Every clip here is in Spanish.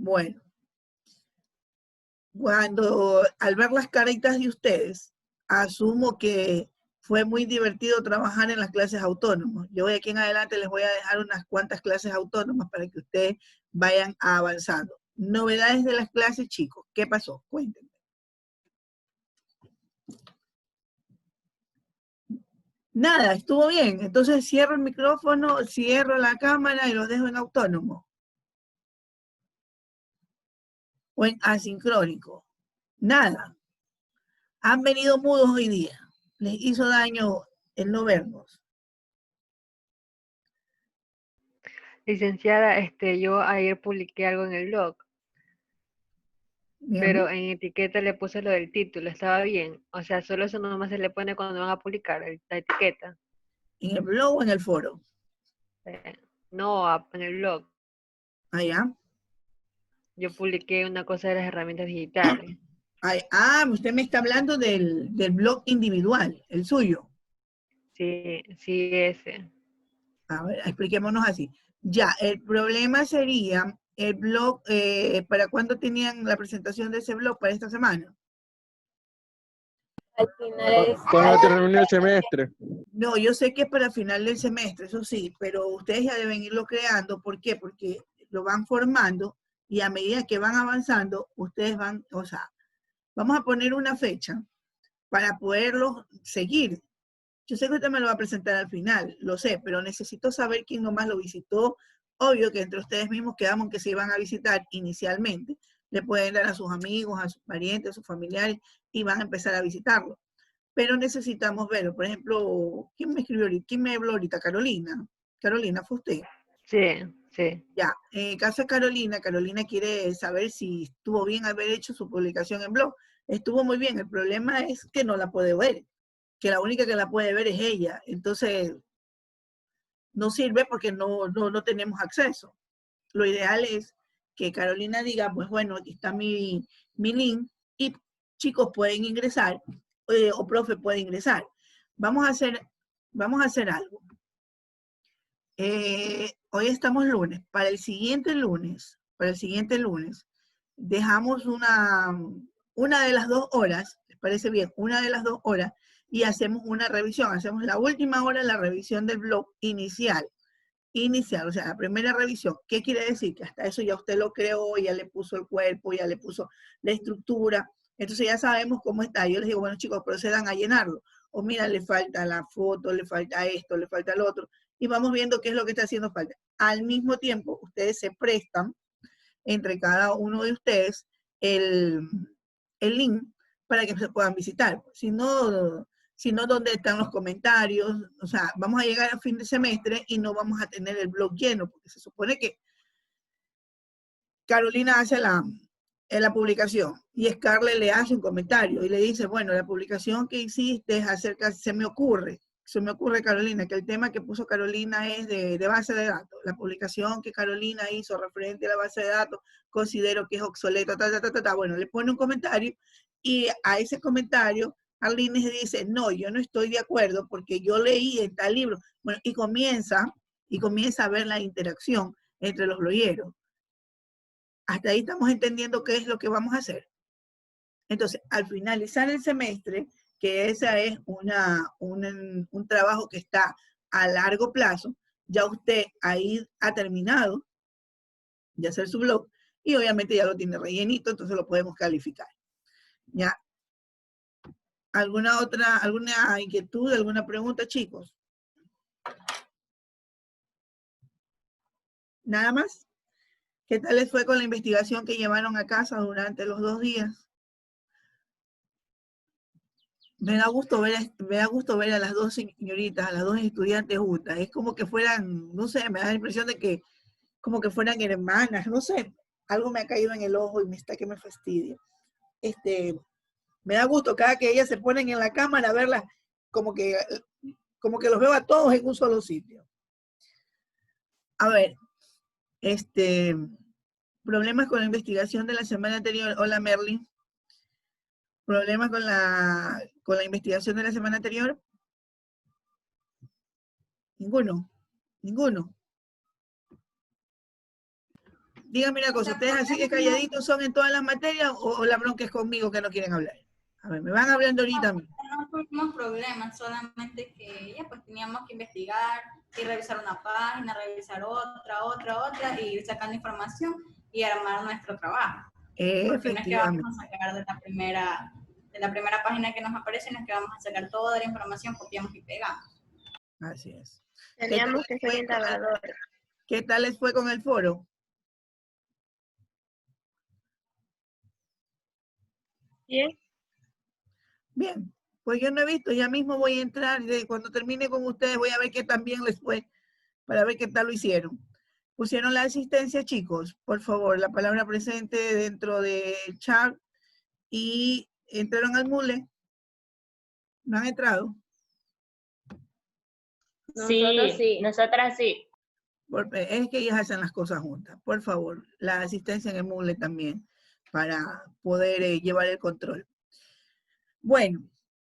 Bueno, cuando al ver las caritas de ustedes, asumo que fue muy divertido trabajar en las clases autónomas. Yo de aquí en adelante les voy a dejar unas cuantas clases autónomas para que ustedes vayan avanzando. Novedades de las clases, chicos. ¿Qué pasó? Cuéntenme. Nada, estuvo bien. Entonces cierro el micrófono, cierro la cámara y los dejo en autónomo. O en asincrónico. Nada. Han venido mudos hoy día. Les hizo daño el no vernos. Licenciada, yo ayer publiqué algo en el blog, Dígame. pero en etiqueta le puse lo del título, estaba bien. O sea, solo eso nomás se le pone cuando van a publicar la etiqueta. ¿En el blog o en el foro? No, en el blog. Allá. Yo publiqué una cosa de las herramientas digitales. Usted me está hablando del blog individual, el suyo. Sí, sí, ese. A ver, expliquémonos así. Ya, el problema sería el blog, ¿para cuándo tenían la presentación de ese blog? ¿Para esta semana? Al final Cuando termine el semestre. No, yo sé que es para final del semestre, eso sí, pero ustedes ya deben irlo creando. ¿Por qué? Porque lo van formando y a medida que van avanzando, ustedes van, o sea, vamos a poner una fecha para poderlo seguir. Yo sé que usted me lo va a presentar al final, lo sé, pero necesito saber quién nomás lo visitó. Obvio que entre ustedes mismos quedamos que se iban a visitar inicialmente. Le pueden dar a sus amigos, a sus parientes, a sus familiares y van a empezar a visitarlo. Pero necesitamos verlo. Por ejemplo, ¿quién me escribió ahorita? ¿Quién me habló ahorita? Carolina. Carolina, ¿fue usted? Sí, sí. Ya, caso de Carolina, Carolina quiere saber si estuvo bien haber hecho su publicación en blog. Estuvo muy bien, el problema es que no la puede ver, que la única que la puede ver es ella. Entonces, no sirve porque no tenemos acceso. Lo ideal es que Carolina diga, pues bueno, aquí está mi link y chicos pueden ingresar o profe puede ingresar. Vamos a hacer algo. Hoy estamos lunes. Para el siguiente lunes, dejamos una de las 2 horas, ¿les parece bien? Una de las 2 horas y hacemos una revisión. Hacemos la última hora, la revisión del blog inicial, o sea, la primera revisión. ¿Qué quiere decir? Que hasta eso ya usted lo creó, ya le puso el cuerpo, ya le puso la estructura. Entonces ya sabemos cómo está. Yo les digo, bueno chicos, procedan a llenarlo. O mira, le falta la foto, le falta esto, le falta lo otro. Y vamos viendo qué es lo que está haciendo falta. Al mismo tiempo, ustedes se prestan entre cada uno de ustedes el link para que se puedan visitar. Si no, ¿dónde están los comentarios? O sea, vamos a llegar a fin de semestre y no vamos a tener el blog lleno, porque se supone que Carolina hace la publicación y Scarlett le hace un comentario y le dice, bueno, la publicación que hiciste acerca, se me ocurre, Carolina, que el tema que puso Carolina es de base de datos. La publicación que Carolina hizo referente a la base de datos, considero que es obsoleto, Bueno, le pone un comentario y a ese comentario Arlene dice, no, yo no estoy de acuerdo porque yo leí en tal libro. Bueno, y comienza a ver la interacción entre los blogueros. Hasta ahí estamos entendiendo qué es lo que vamos a hacer. Entonces, al finalizar el semestre, que esa es un trabajo que está a largo plazo, ya usted ahí ha terminado de hacer su blog y obviamente ya lo tiene rellenito, entonces lo podemos calificar. ¿Ya? ¿Alguna inquietud, alguna pregunta, chicos? ¿Nada más? ¿Qué tal les fue con la investigación que llevaron a casa durante los 2 días? Me da gusto ver a las 2 señoritas, a las 2 estudiantes juntas. Es como que fueran, no sé, me da la impresión de que como que fueran hermanas, no sé. Algo me ha caído en el ojo y que me fastidia. Me da gusto cada que ellas se ponen en la cámara a verlas, como que los veo a todos en un solo sitio. A ver, problemas con la investigación de la semana anterior. Hola, Merlin. ¿Problemas con la investigación de la semana anterior? Ninguno. Dígame una cosa, ¿ustedes así de calladitos son en todas las materias o la bronca es conmigo que no quieren hablar? A ver, me van hablando ahorita a mí. No tuvimos problemas, solamente que ya pues teníamos que investigar y revisar una página, revisar otra, y ir sacando información y armar nuestro trabajo. Porque no es que vamos a sacar de la primera página que nos aparece, no es que vamos a sacar toda la información, copiamos y pegamos. Así es. Teníamos que ser indagadores. ¿Qué tal les fue con el foro? ¿Bien? Bien, pues yo no he visto, ya mismo voy a entrar, y cuando termine con ustedes voy a ver qué tan bien les fue, para ver qué tal lo hicieron. Pusieron la asistencia, chicos, por favor, la palabra presente dentro del chat y entraron al Moodle. ¿No han entrado? Sí, Nosotras sí. Es que ellas hacen las cosas juntas. Por favor, la asistencia en el Moodle también, para poder llevar el control. Bueno,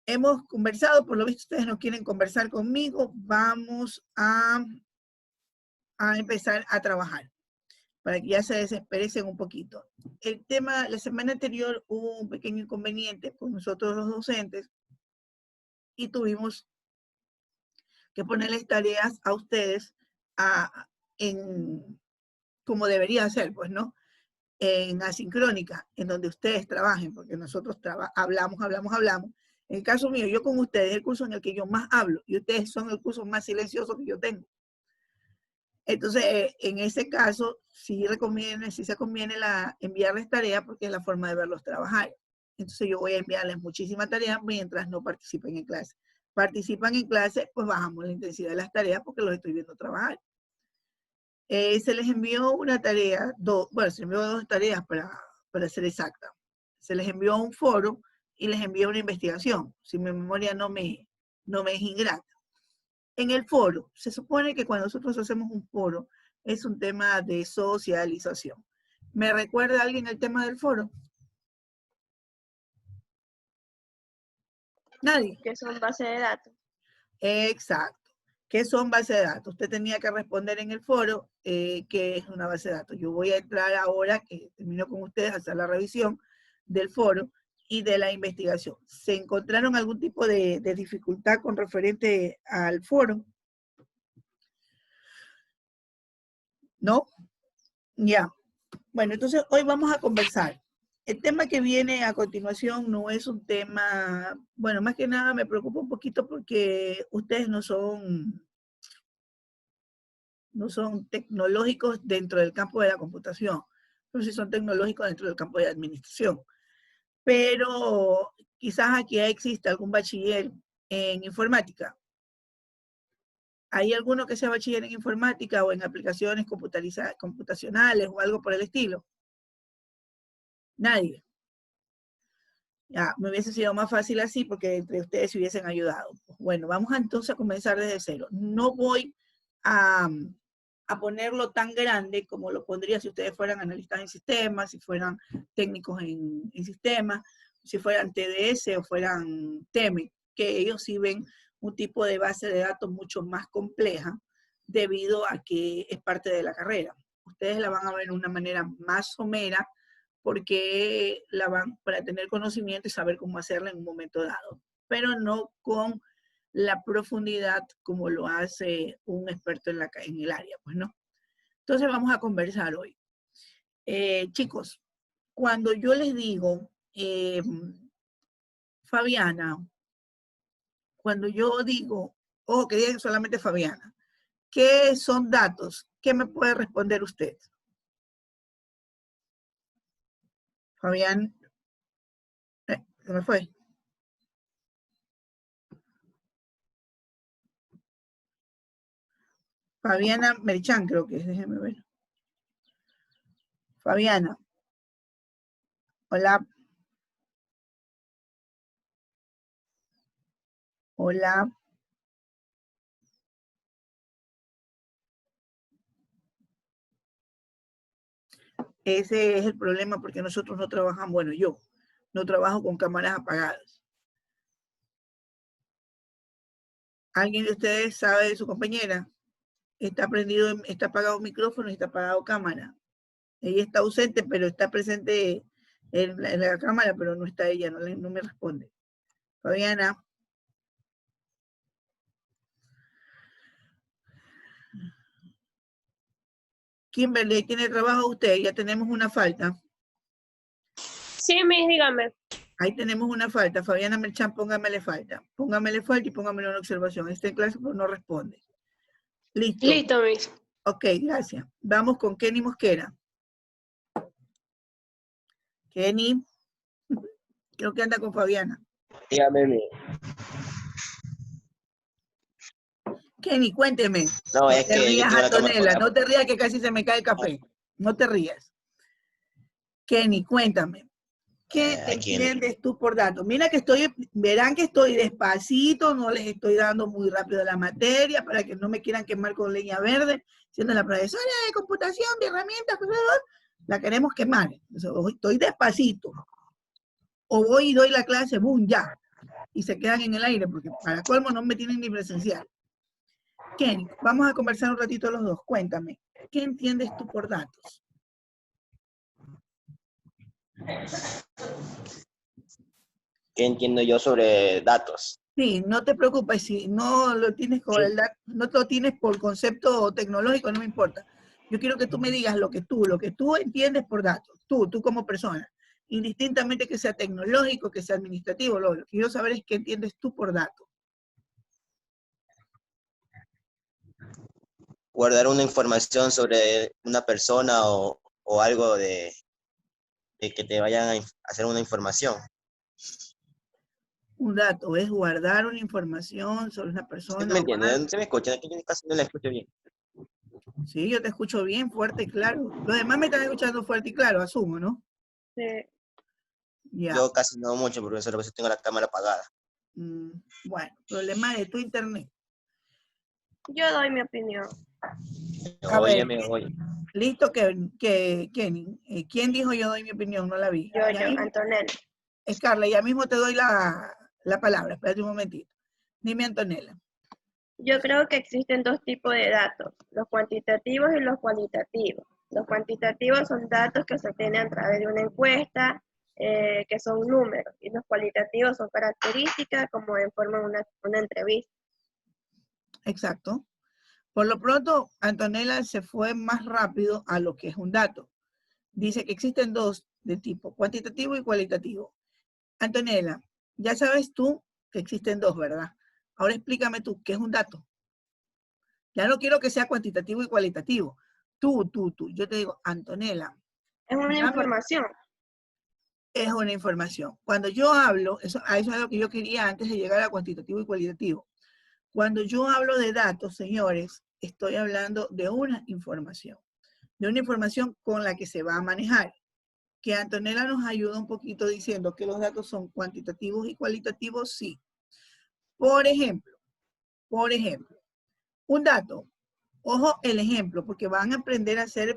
hemos conversado, por lo visto ustedes no quieren conversar conmigo, vamos a empezar a trabajar, para que ya se desesperesen un poquito. El tema, la semana anterior hubo un pequeño inconveniente con nosotros los docentes y tuvimos que ponerles tareas a ustedes como debería ser, pues, ¿no? En asincrónica, en donde ustedes trabajen, porque nosotros hablamos. En el caso mío, yo con ustedes es el curso en el que yo más hablo y ustedes son el curso más silencioso que yo tengo. Entonces, en ese caso, sí se conviene enviarles tareas porque es la forma de verlos trabajar. Entonces, yo voy a enviarles muchísimas tareas mientras no participen en clase. Participan en clase, pues bajamos la intensidad de las tareas porque los estoy viendo trabajar. Se les envió una tarea, se les envió 2 tareas para ser exacta. Se les envió un foro y les envió una investigación, si mi memoria no me es ingrata. En el foro, se supone que cuando nosotros hacemos un foro, es un tema de socialización. ¿Me recuerda alguien el tema del foro? ¿Nadie? Que son base de datos. Exacto. ¿Qué son bases de datos? Usted tenía que responder en el foro qué es una base de datos. Yo voy a entrar ahora, que termino con ustedes, a hacer la revisión del foro y de la investigación. ¿Se encontraron algún tipo de dificultad con referente al foro? ¿No? Ya. Bueno, entonces hoy vamos a conversar. El tema que viene a continuación no es un tema, bueno, más que nada me preocupa un poquito porque ustedes no son tecnológicos dentro del campo de la computación, pero sí son tecnológicos dentro del campo de la administración. Pero quizás aquí existe algún bachiller en informática. ¿Hay alguno que sea bachiller en informática o en aplicaciones computacionales o algo por el estilo? Nadie. Ya, me hubiese sido más fácil así porque entre ustedes se hubiesen ayudado. Bueno, vamos entonces a comenzar desde cero. No voy a ponerlo tan grande como lo pondría si ustedes fueran analistas en sistemas, si fueran técnicos en sistemas, si fueran TDS o fueran TEME, que ellos sí ven un tipo de base de datos mucho más compleja debido a que es parte de la carrera. Ustedes la van a ver de una manera más somera porque la van para tener conocimiento y saber cómo hacerla en un momento dado, pero no con la profundidad como lo hace un experto en el área, pues no. Entonces vamos a conversar hoy. Chicos, cuando yo les digo, Fabiana, cuando yo digo, ojo que digan solamente Fabiana, ¿qué son datos? ¿Qué me puede responder usted? Fabián, ¿se me fue? Fabiana Merchán, creo que es, déjeme ver. Fabiana. Hola. Hola. Ese es el problema porque nosotros no trabajamos, bueno, yo no trabajo con cámaras apagadas. ¿Alguien de ustedes sabe de su compañera? Está apagado el micrófono y está apagado cámara. Ella está ausente, pero está presente en la cámara, pero no está ella, no me responde. Fabiana. Kimberly, ¿tiene trabajo usted? Ya tenemos una falta. Sí, Miss, dígame. Ahí tenemos una falta. Fabiana Merchán, póngamele falta. Póngamele falta y póngamele una observación. Está en clase, pero no responde. Listo. Listo, Miss. Ok, gracias. Vamos con Kenny Mosquera. Kenny. Creo que anda con Fabiana. Dígame, mi. Kenny, cuénteme. No, es te que yo rías, tengo la cámara Antonella. apagada. No te rías que casi se me cae el café. No te rías. Kenny, cuéntame. ¿Qué te Aquí entiendes tú por datos? Mira que verán que estoy despacito, no les estoy dando muy rápido la materia para que no me quieran quemar con leña verde, siendo la profesora de computación, de herramientas, la queremos quemar. Entonces, estoy despacito. O voy y doy la clase, boom, ya. Y se quedan en el aire, porque para colmo no me tienen ni presencial. Kenny, vamos a conversar un ratito los dos. Cuéntame, ¿qué entiendes tú por datos? ¿Qué entiendo yo sobre datos? Sí, no te preocupes, si no lo tienes no lo tienes por concepto tecnológico, no me importa. Yo quiero que tú me digas lo que tú entiendes por datos, tú como persona, indistintamente que sea tecnológico, que sea administrativo, lo que quiero saber es qué entiendes tú por datos. Guardar una información sobre una persona o algo de que te vayan a hacer una información. Un dato es guardar una información sobre una persona. ¿Me entiendes? ¿Se me escucha? Aquí yo casi no la escucho bien. Sí, yo te escucho bien, fuerte y claro. Los demás me están escuchando fuerte y claro, asumo, ¿no? Sí. Ya. Yo casi no mucho, profesor, a veces tengo la cámara apagada. Bueno, problema de tu internet. Yo doy mi opinión. Oye. Listo, Kenny. ¿Quién dijo yo doy mi opinión? No la vi. Yo, Antonella. Scarlett, ya mismo te doy la palabra. Espérate un momentito. Dime, Antonella. Yo creo que existen dos tipos de datos, los cuantitativos y los cualitativos. Los cuantitativos son datos que se obtienen a través de una encuesta, que son números, y los cualitativos son características como en forma de una entrevista. Exacto. Por lo pronto, Antonella se fue más rápido a lo que es un dato. Dice que existen dos de tipo, cuantitativo y cualitativo. Antonella, ya sabes tú que existen dos, ¿verdad? Ahora explícame tú, ¿qué es un dato? Ya no quiero que sea cuantitativo y cualitativo. Tú. Yo te digo, Antonella. Es una información. Es una información. Cuando yo hablo, eso es lo que yo quería antes de llegar a cuantitativo y cualitativo. Cuando yo hablo de datos, señores, estoy hablando de una información con la que se va a manejar. Que Antonella nos ayuda un poquito diciendo que los datos son cuantitativos y cualitativos, sí. Por ejemplo, un dato, ojo el ejemplo, porque van a aprender a hacer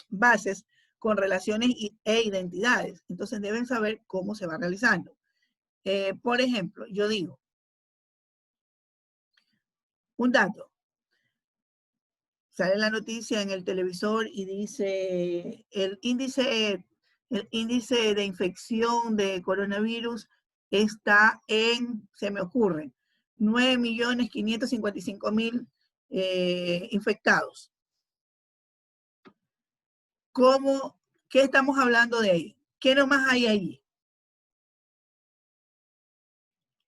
bases con relaciones e identidades. Entonces deben saber cómo se va realizando. Por ejemplo, yo digo, un dato. Sale la noticia en el televisor y dice el índice de infección de coronavirus está en, se me ocurre, 9.555.000 infectados. ¿Qué estamos hablando de ahí? ¿Qué nomás hay allí?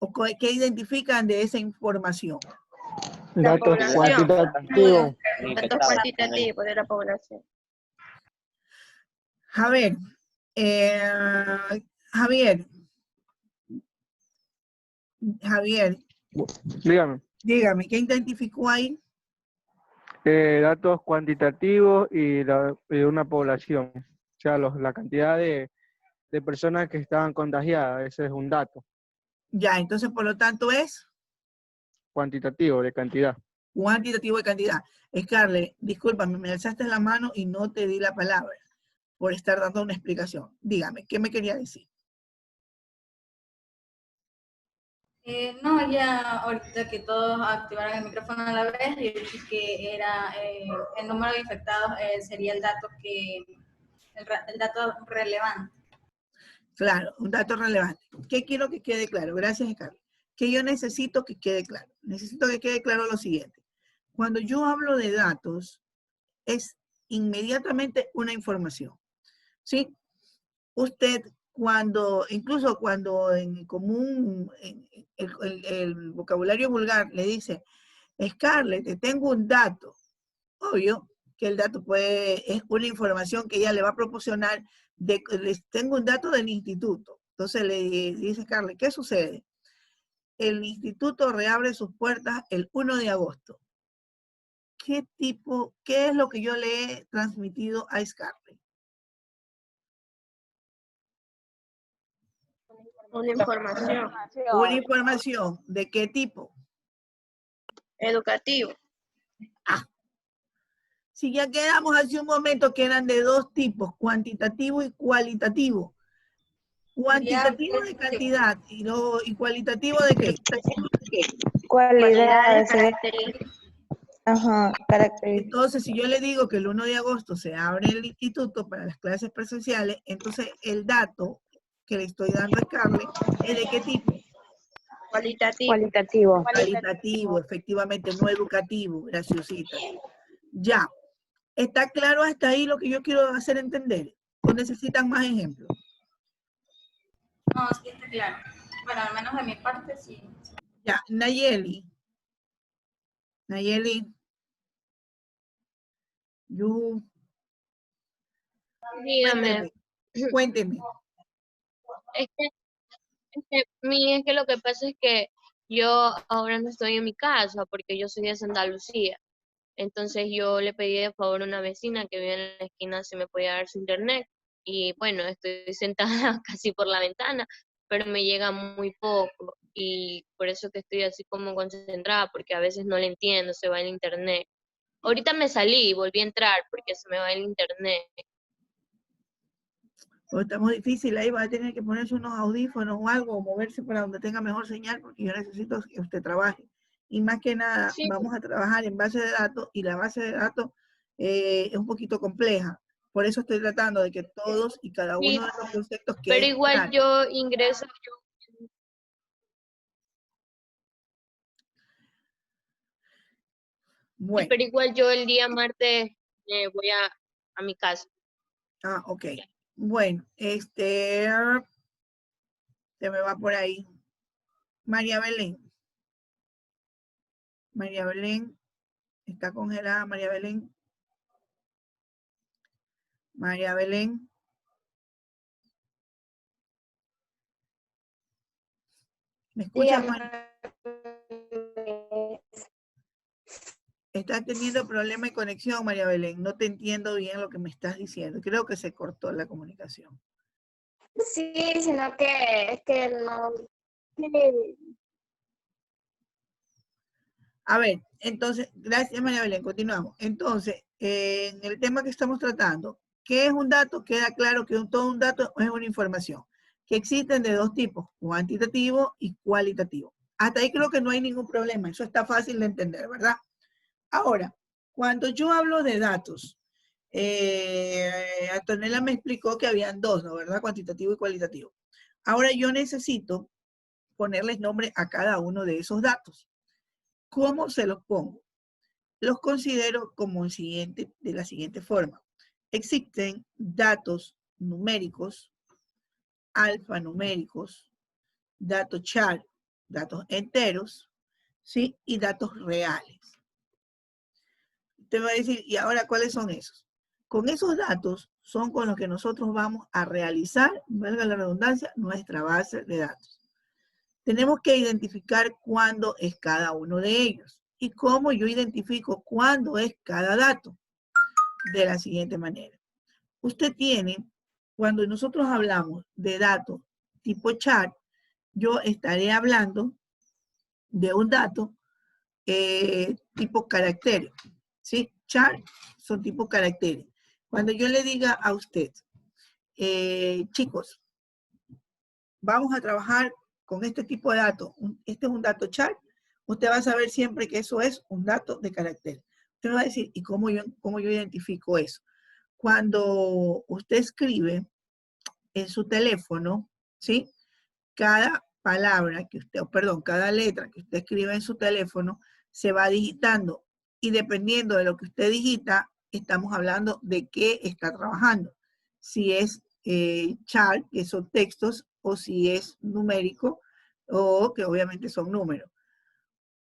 ¿O qué identifican de esa información? Datos cuantitativos. Datos cuantitativos de la población. Javier, dígame, ¿qué identificó ahí? Datos cuantitativos y de una población. O sea, la cantidad de personas que estaban contagiadas, ese es un dato. Ya, entonces por lo tanto es Cuantitativo, de cantidad. cuantitativo de cantidad. Scarlett, discúlpame, me alzaste la mano y no te di la palabra por estar dando una explicación. Dígame, ¿qué me quería decir? No, ya ahorita que todos activaron el micrófono a la vez, y dije que era el número de infectados sería el dato el dato relevante. Claro, un dato relevante. ¿Qué quiero que quede claro? Gracias, Carlos. Que yo necesito que quede claro. Necesito que quede claro lo siguiente. Cuando yo hablo de datos, es inmediatamente una información. ¿Sí? Usted incluso cuando en común, el vocabulario vulgar le dice, Scarlett, te tengo un dato. Obvio que el dato es una información que ella le va a proporcionar. Tengo un dato del instituto. Entonces le dice Scarlett, ¿qué sucede? El instituto reabre sus puertas el 1 de agosto. ¿Qué es lo que yo le he transmitido a Scarlett? Una información. Una información. ¿De qué tipo? Educativo. Si ya quedamos hace un momento que eran de dos tipos, cuantitativo y cualitativo. Cuantitativo de cantidad y cualitativo de qué? Cualidades. Características. Ajá, características. Entonces, si yo le digo que el 1 de agosto se abre el instituto para las clases presenciales, entonces el dato que le estoy dando a Scarlett es de qué tipo. Cualitativo. Cualitativo, efectivamente, no educativo, graciosita. Ya. ¿Está claro hasta ahí lo que yo quiero hacer entender? ¿O necesitan más ejemplos? No, sí está claro. Bueno, al menos de mi parte, sí. Ya, Nayeli. Dígame. Cuénteme. Es que lo que pasa es que yo ahora no estoy en mi casa porque yo soy de Santa Lucía. Entonces yo le pedí de favor a una vecina que vive en la esquina si me podía dar su internet. Y bueno, estoy sentada casi por la ventana, pero me llega muy poco. Y por eso que estoy así como concentrada, porque a veces no le entiendo, se va el internet. Ahorita me salí y volví a entrar porque se me va el internet. Pues está muy difícil, ahí va a tener que ponerse unos audífonos o algo, o moverse para donde tenga mejor señal, porque yo necesito que usted trabaje. Y más que nada, Sí. vamos a trabajar en base de datos, y la base de datos es un poquito compleja. Por eso estoy tratando de que todos y cada Sí, uno de los conceptos pero queden igual claros. yo ingreso. Bueno. Pero igual yo el día martes voy a mi casa. Ah, ok. Bueno, se me va por ahí. María Belén. María Belén. Está congelada María Belén. María Belén. ¿Me escuchas, María? Estás teniendo problema de conexión, María Belén. No te entiendo bien lo que me estás diciendo. Creo que se cortó la comunicación. Sí, sino que es que no. A ver, entonces, gracias María Belén, continuamos. Entonces, en el tema que estamos tratando, ¿qué es un dato? Queda claro que todo un dato es una información, que existen de dos tipos, cuantitativo y cualitativo. Hasta ahí creo que no hay ningún problema, eso está fácil de entender, ¿verdad? Ahora, cuando yo hablo de datos, Antonella me explicó que habían dos, ¿no? ¿Verdad? Cuantitativo y cualitativo. Ahora yo necesito ponerles nombre a cada uno de esos datos. ¿Cómo se los pongo? Los considero como de la siguiente forma. Existen datos numéricos, alfanuméricos, datos char, datos enteros, ¿sí? Y datos reales. Usted va a decir, ¿y ahora cuáles son esos? Con esos datos son con los que nosotros vamos a realizar, valga la redundancia, nuestra base de datos. Tenemos que identificar cuándo es cada uno de ellos. ¿Y cómo yo identifico cuándo es cada dato? De la siguiente manera. Usted tiene, cuando nosotros hablamos de datos tipo char, yo estaré hablando de un dato tipo caracteres. ¿Sí? Char son tipo caracteres. Cuando yo le diga a usted, chicos, vamos a trabajar con este tipo de datos, este es un dato char, usted va a saber siempre que eso es un dato de carácter. Usted me va a decir, ¿y cómo yo identifico eso? Cuando usted escribe en su teléfono, ¿sí? Cada palabra que usted, perdón, cada letra que usted escribe en su teléfono se va digitando y dependiendo de lo que usted digita, estamos hablando de qué está trabajando. Si es char, que son textos, o si es numérico, o que obviamente son números.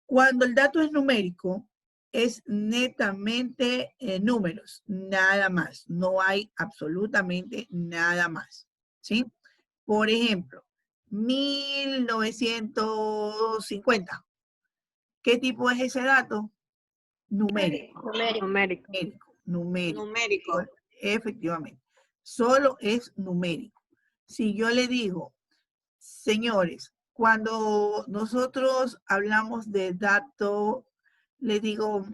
Cuando el dato es numérico, es netamente números, nada más. No hay absolutamente nada más, ¿sí? Por ejemplo, 1950. ¿Qué tipo es ese dato? Numérico. Numérico. Numérico. Efectivamente. Solo es numérico. Si yo le digo, señores, cuando nosotros hablamos de dato, le digo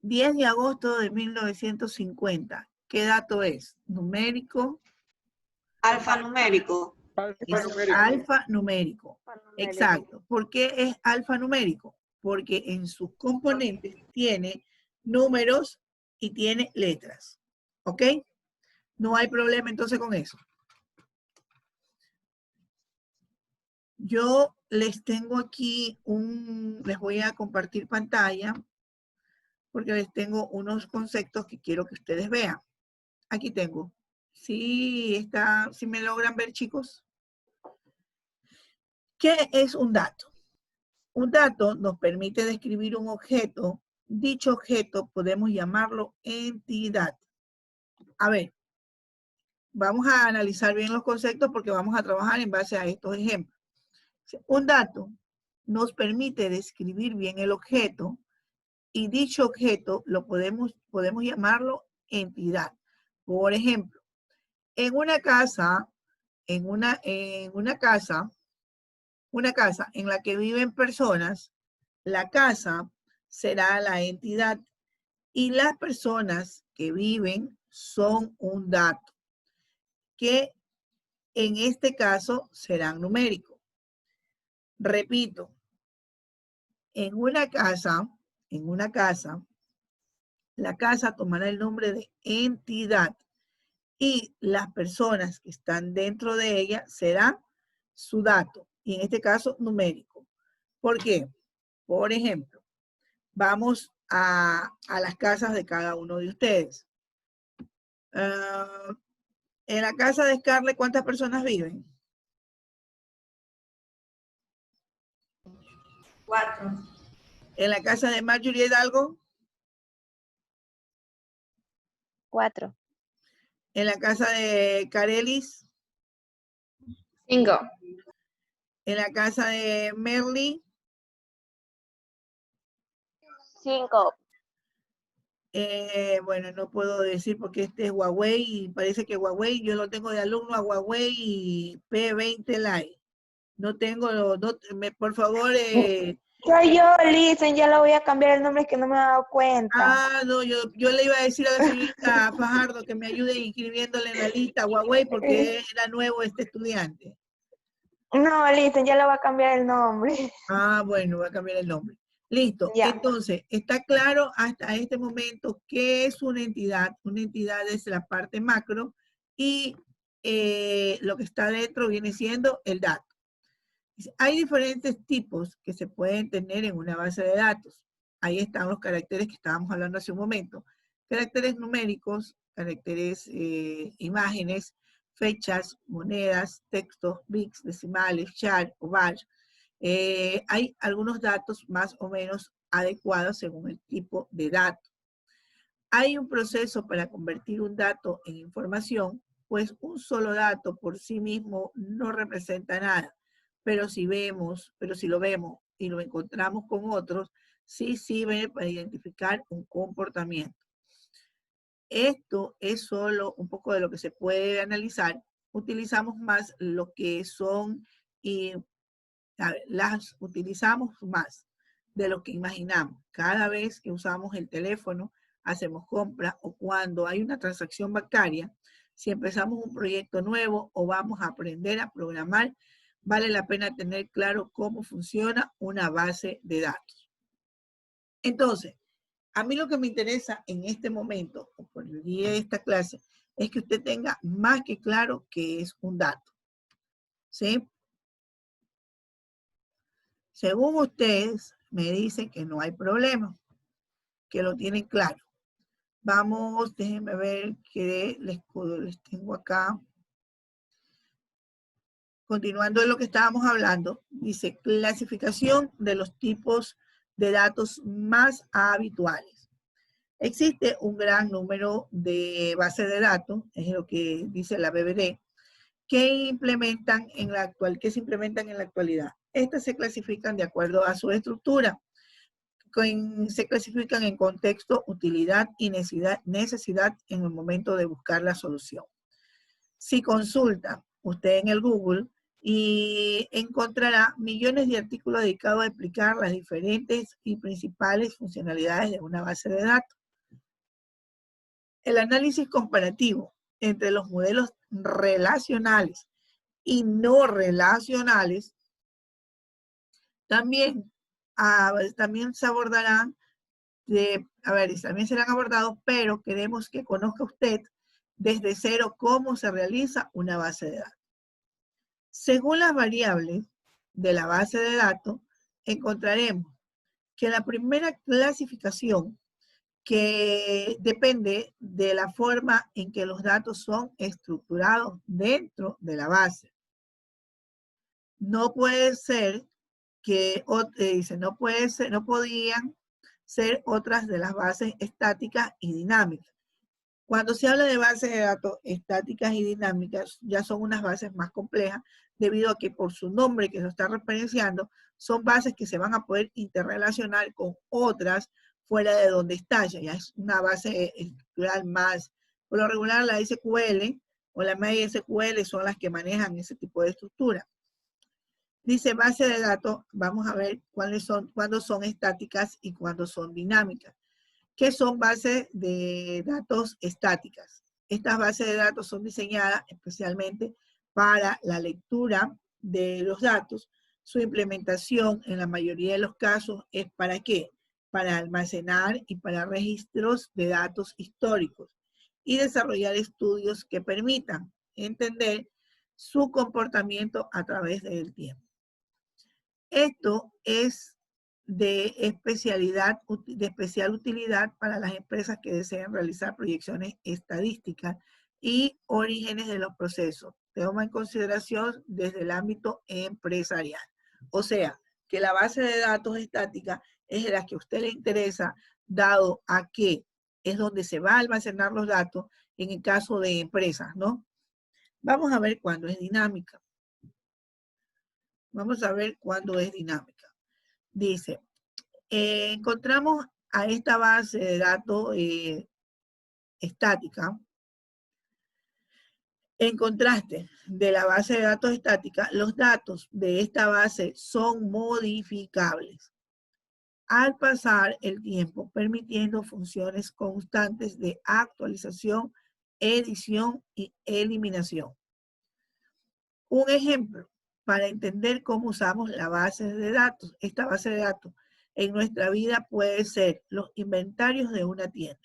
10 de agosto de 1950. ¿Qué dato es? ¿Numérico? Alfanumérico. Alfanumérico. Exacto. ¿Por qué es alfanumérico? Porque en sus componentes tiene números y tiene letras. ¿Ok? No hay problema entonces con eso. Yo les tengo aquí les voy a compartir pantalla porque les tengo unos conceptos que quiero que ustedes vean. Aquí tengo. Sí, ¿sí me logran ver, chicos? ¿Qué es un dato? Un dato nos permite describir un objeto. Dicho objeto podemos llamarlo entidad. A ver, vamos a analizar bien los conceptos porque vamos a trabajar en base a estos ejemplos. Un dato nos permite describir bien el objeto y dicho objeto lo podemos llamarlo entidad. Por ejemplo, en una casa en la que viven personas, la casa será la entidad y las personas que viven son un dato, que en este caso serán numéricos. Repito, en una casa, la casa tomará el nombre de entidad y las personas que están dentro de ella serán su dato, y en este caso numérico. ¿Por qué? Por ejemplo, vamos a las casas de cada uno de ustedes. En la casa de Scarlett, ¿cuántas personas viven? 4. En la casa de Marjorie Hidalgo. 4. En la casa de Carelis. 5. En la casa de Merly. 5. Bueno, no puedo decir porque este es Huawei y parece que Huawei, yo lo tengo de alumno a Huawei y P20 Lite. No tengo, por favor. Soy yo, Listen, ya lo voy a cambiar el nombre, que no me he dado cuenta. Ah, no, yo le iba a decir a la señorita Fajardo que me ayude inscribiéndole en la lista Huawei porque era nuevo este estudiante. No, Listen, ya lo va a cambiar el nombre. Ah, bueno, va a cambiar el nombre. Listo. Ya. Entonces, ¿está claro hasta este momento qué es una entidad? Una entidad es la parte macro y lo que está dentro viene siendo el dato. Hay diferentes tipos que se pueden tener en una base de datos. Ahí están los caracteres que estábamos hablando hace un momento. Caracteres numéricos, caracteres, imágenes, fechas, monedas, textos, bits, decimales, char o bar. Hay algunos datos más o menos adecuados según el tipo de dato. Hay un proceso para convertir un dato en información, pues un solo dato por sí mismo no representa nada. Pero si lo vemos y lo encontramos con otros, sí sirve para identificar un comportamiento. Esto es solo un poco de lo que se puede analizar. Utilizamos más lo que son, las utilizamos más de lo que imaginamos. Cada vez que usamos el teléfono, hacemos compras o cuando hay una transacción bancaria, si empezamos un proyecto nuevo o vamos a aprender a programar, vale la pena tener claro cómo funciona una base de datos. Entonces, a mí lo que me interesa en este momento, o por el día de esta clase, es que usted tenga más que claro qué es un dato. ¿Sí? Según ustedes, me dicen que no hay problema, que lo tienen claro. Vamos, déjenme ver qué les tengo acá. Continuando en lo que estábamos hablando, dice clasificación de los tipos de datos más habituales. Existe un gran número de bases de datos, es lo que dice la BBD, que se implementan en la actualidad. Estas se clasifican de acuerdo a su estructura. Se clasifican en contexto, utilidad y necesidad en el momento de buscar la solución. Si consulta usted en el Google y encontrará millones de artículos dedicados a explicar las diferentes y principales funcionalidades de una base de datos. El análisis comparativo entre los modelos relacionales y no relacionales también se abordarán, también serán abordados, pero queremos que conozca usted desde cero cómo se realiza una base de datos. Según las variables de la base de datos, encontraremos que la primera clasificación, que depende de la forma en que los datos son estructurados dentro de la base. No puede ser que, dice, no podían ser otras de las bases estáticas y dinámicas. Cuando se habla de bases de datos estáticas y dinámicas, ya son unas bases más complejas, debido a que por su nombre que se está referenciando, son bases que se van a poder interrelacionar con otras fuera de donde está. Ya es una base estructural más. Por lo regular, la SQL o la MySQL son las que manejan ese tipo de estructura. Dice base de datos, vamos a ver cuándo son estáticas y cuándo son dinámicas. ¿Qué son bases de datos estáticas? Estas bases de datos son diseñadas especialmente para la lectura de los datos. Su implementación en la mayoría de los casos es ¿para qué? Para almacenar y para registros de datos históricos y desarrollar estudios que permitan entender su comportamiento a través del tiempo. Esto es de especial utilidad para las empresas que desean realizar proyecciones estadísticas y orígenes de los procesos. Toma en consideración desde el ámbito empresarial. O sea, que la base de datos estática es de la que a usted le interesa, dado a que es donde se va a almacenar los datos en el caso de empresas, ¿no? Vamos a ver cuándo es dinámica. Vamos a ver cuándo es dinámica. Dice, encontramos a esta base de datos estática. En contraste de la base de datos estática, los datos de esta base son modificables al pasar el tiempo, permitiendo funciones constantes de actualización, edición y eliminación. Un ejemplo para entender cómo usamos la base de datos. Esta base de datos en nuestra vida puede ser los inventarios de una tienda.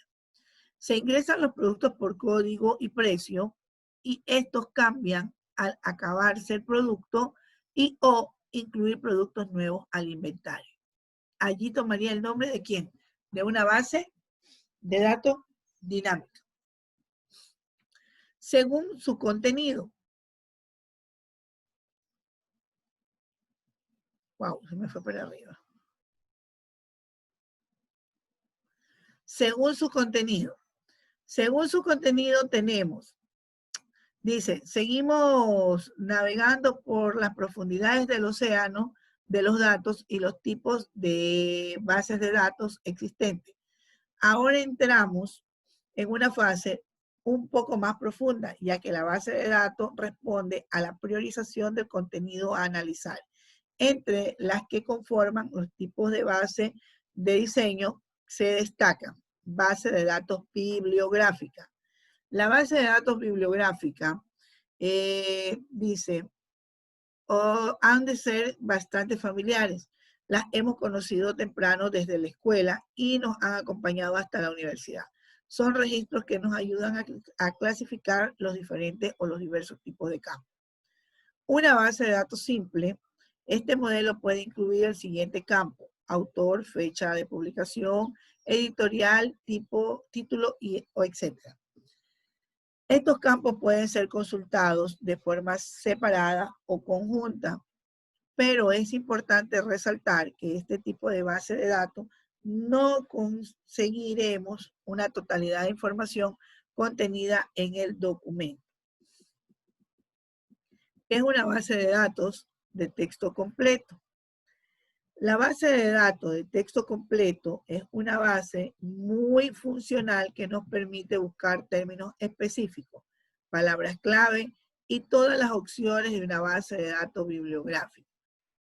Se ingresan los productos por código y precio y estos cambian al acabarse el producto y o incluir productos nuevos al inventario. Allí tomaría el nombre de ¿quién? De una base de datos dinámica. Según su contenido. Wow, se me fue para arriba. Según su contenido. Según su contenido tenemos, dice, seguimos navegando por las profundidades del océano de los datos y los tipos de bases de datos existentes. Ahora entramos en una fase un poco más profunda, ya que la base de datos responde a la priorización del contenido a analizar, entre las que conforman los tipos de base de diseño se destacan base de datos bibliográfica, La base de datos bibliográfica dice, han de ser bastante familiares. Las hemos conocido temprano desde la escuela y nos han acompañado hasta la universidad. Son registros que nos ayudan a clasificar los diferentes o los diversos tipos de campos. Una base de datos simple, este modelo puede incluir el siguiente campo: autor, fecha de publicación, editorial, tipo, título, o etc. Estos campos pueden ser consultados de forma separada o conjunta, pero es importante resaltar que este tipo de base de datos no conseguiremos una totalidad de información contenida en el documento. Es una base de datos de texto completo. La base de datos de texto completo es una base muy funcional que nos permite buscar términos específicos, palabras clave y todas las opciones de una base de datos bibliográfica.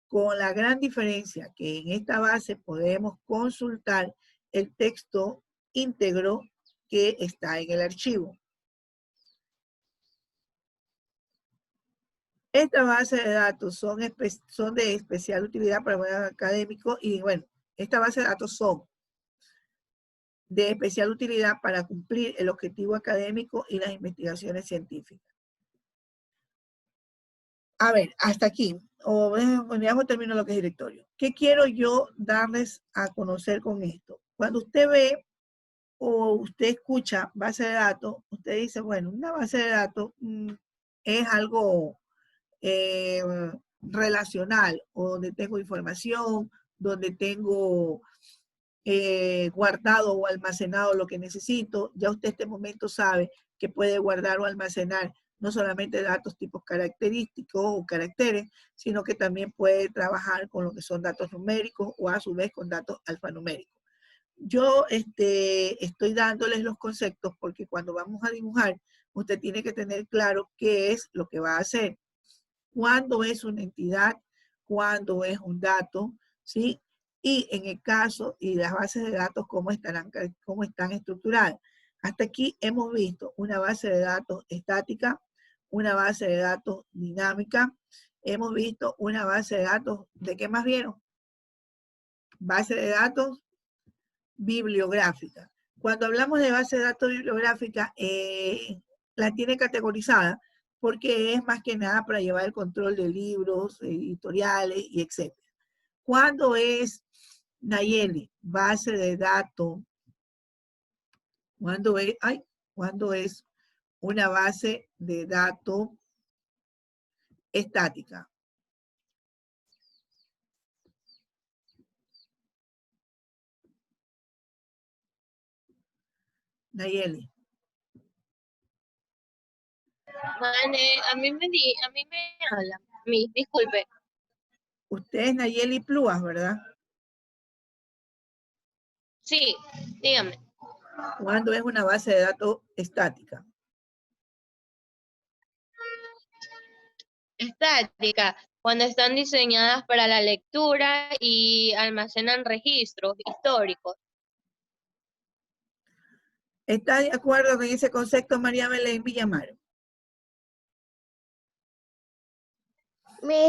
Con la gran diferencia que en esta base podemos consultar el texto íntegro que está en el archivo. Estas bases de datos son de especial utilidad para el académico y bueno, estas bases de datos son de especial utilidad para cumplir el objetivo académico y las investigaciones científicas. A ver, hasta aquí. Ya termino lo que es directorio. ¿Qué quiero yo darles a conocer con esto? Cuando usted ve o usted escucha base de datos, usted dice, bueno, una base de datos es algo relacional, o donde tengo información, donde tengo guardado o almacenado lo que necesito. Ya usted en este momento sabe que puede guardar o almacenar no solamente datos tipos característicos o caracteres, sino que también puede trabajar con lo que son datos numéricos o a su vez con datos alfanuméricos. Yo estoy dándoles los conceptos porque cuando vamos a dibujar, usted tiene que tener claro qué es lo que va a hacer. Cuándo es una entidad, cuándo es un dato, ¿sí? Y en el caso y las bases de datos, cómo están estructuradas. Hasta aquí hemos visto una base de datos estática, una base de datos dinámica, hemos visto una base de datos, ¿de qué más vieron? Base de datos bibliográfica. Cuando hablamos de base de datos bibliográfica, la tiene categorizada porque es más que nada para llevar el control de libros, editoriales y etc. ¿Cuándo es, Nayeli, base de datos? ¿Cuándo es una base de datos estática? Nayeli. A mí me habla. Disculpe. Usted es Nayeli Pluas, ¿verdad? Sí, dígame. ¿Cuándo es una base de datos estática? Estática, cuando están diseñadas para la lectura y almacenan registros históricos. ¿Está de acuerdo con ese concepto, María Belén Villamar?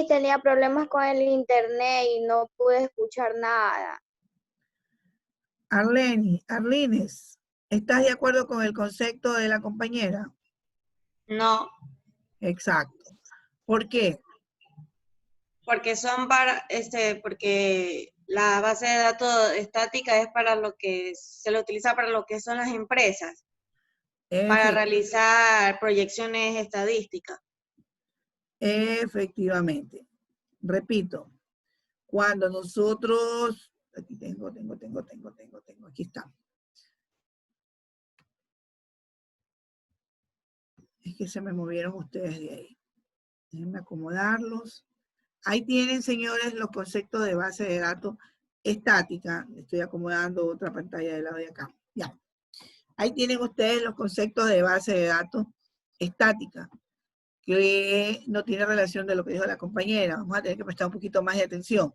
Tenía problemas con el internet y no pude escuchar nada. Arlines, ¿estás de acuerdo con el concepto de la compañera? No. Exacto. ¿Por qué? Porque porque la base de datos estática es para lo que se lo utiliza para lo que son las empresas, para realizar proyecciones estadísticas. Efectivamente. Repito, cuando nosotros, aquí tengo, aquí está. Es que se me movieron ustedes de ahí. Déjenme acomodarlos. Ahí tienen, señores, los conceptos de base de datos estática. Estoy acomodando otra pantalla del lado de acá. Ya. Ahí tienen ustedes los conceptos de base de datos estática, que no tiene relación de lo que dijo la compañera. Vamos a tener que prestar un poquito más de atención.